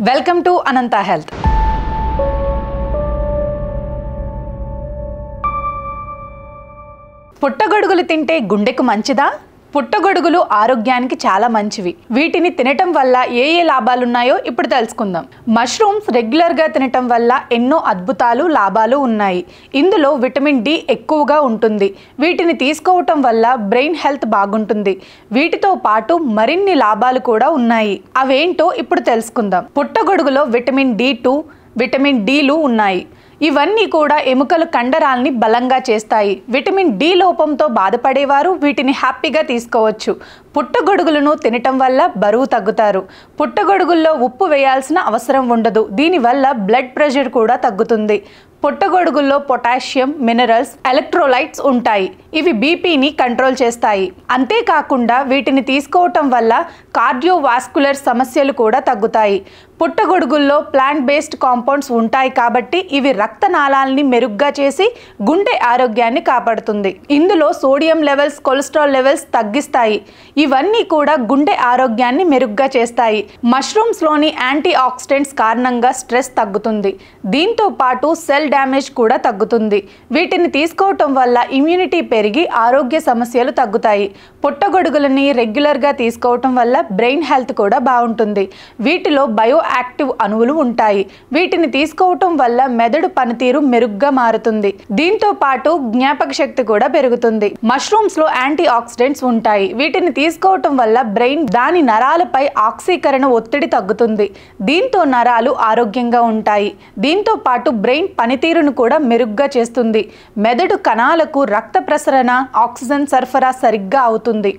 Welcome to Anantha health. పుట్టగొడుగులు తింటే గుండెకు మంచిదా? పుట్టగొడుగులు ఆరోగ్యానికి చాలా మంచివి. వీటిని తినటం వల్ల ఏ లాభాలున్నాయో ఇప్పుడు తెలుసుకుందాం. మష్రూమ్స్ రెగ్యులర్గా తినటం వల్ల ఎన్నో అద్భుతాలు లాభాలు ఉన్నాయి. ఇందులో విటమిన్ డి ఎక్కువగా ఉంటుంది. వీటిని తీసుకోవటం వల్ల బ్రెయిన్ హెల్త్ బాగుంటుంది. వీటితో పాటు మరిన్ని లాభాలు కూడా ఉన్నాయి. అవేంటో ఇప్పుడు తెలుసుకుందాం. పుట్టగొడుగులో విటమిన్ డి2, విటమిన్ డిలు ఉన్నాయి. ఇవన్నీ కూడా ఎముకల కండరాల్ని బలంగా చేస్తాయి. విటమిన్ డి లోపంతో బాధపడేవారు వీటిని హ్యాపీగా తీసుకోవచ్చు. పుట్టగొడుగులను తినటం వల్ల బరువు తగ్గుతారు. పుట్టగొడుగుల్లో ఉప్పు వేయాల్సిన అవసరం ఉండదు. దీనివల్ల బ్లడ్ ప్రెషర్ కూడా తగ్గుతుంది. పుట్టగొడుగుల్లో పొటాషియం, మినరల్స్, ఎలక్ట్రోలైట్స్ ఉంటాయి. ఇవి బీపీని కంట్రోల్ చేస్తాయి. అంతేకాకుండా వీటిని తీసుకోవటం వల్ల కార్డియోవాస్కులర్ సమస్యలు కూడా తగ్గుతాయి. పుట్టగొడుగుల్లో ప్లాంట్ బేస్డ్ కాంపౌండ్స్ ఉంటాయి కాబట్టి ఇవి రక్తనాళాలని మెరుగ్గా చేసి గుండె ఆరోగ్యాన్ని కాపాడుతుంది. ఇందులో సోడియం లెవెల్స్, కొలెస్ట్రాల్ లెవెల్స్ తగ్గిస్తాయి. ఇవన్నీ కూడా గుండె ఆరోగ్యాన్ని మెరుగ్గా చేస్తాయి. మష్రూమ్స్లోని యాంటీ ఆక్సిడెంట్స్ కారణంగా స్ట్రెస్ తగ్గుతుంది. దీంతో పాటు సెల్ డ్యామేజ్ కూడా తగ్గుతుంది. వీటిని తీసుకోవటం వల్ల ఇమ్యూనిటీ పెరిగి ఆరోగ్య సమస్యలు తగ్గుతాయి. పుట్టగొడుగులని రెగ్యులర్గా తీసుకోవటం వల్ల బ్రెయిన్ హెల్త్ కూడా బాగుంటుంది. వీటిలో బయో యాక్టివ్ అణువులు ఉంటాయి. వీటిని తీసుకోవటం వల్ల మెదడు పనితీరు మెరుగ్గా మారుతుంది. దీంతో పాటు జ్ఞాపక శక్తి కూడా పెరుగుతుంది. మష్రూమ్స్ లో యాంటీ ఆక్సిడెంట్స్ ఉంటాయి. వీటిని తీసుకోవటం వల్ల బ్రెయిన్ దాని నరాలపై ఆక్సీకరణ ఒత్తిడి తగ్గుతుంది. దీంతో నరాలు ఆరోగ్యంగా ఉంటాయి. దీంతో పాటు బ్రెయిన్ పనితీరును కూడా మెరుగ్గా చేస్తుంది. మెదడు కణాలకు రక్త ప్రసరణ, ఆక్సిజన్ సరఫరా సరిగ్గా అవుతుంది.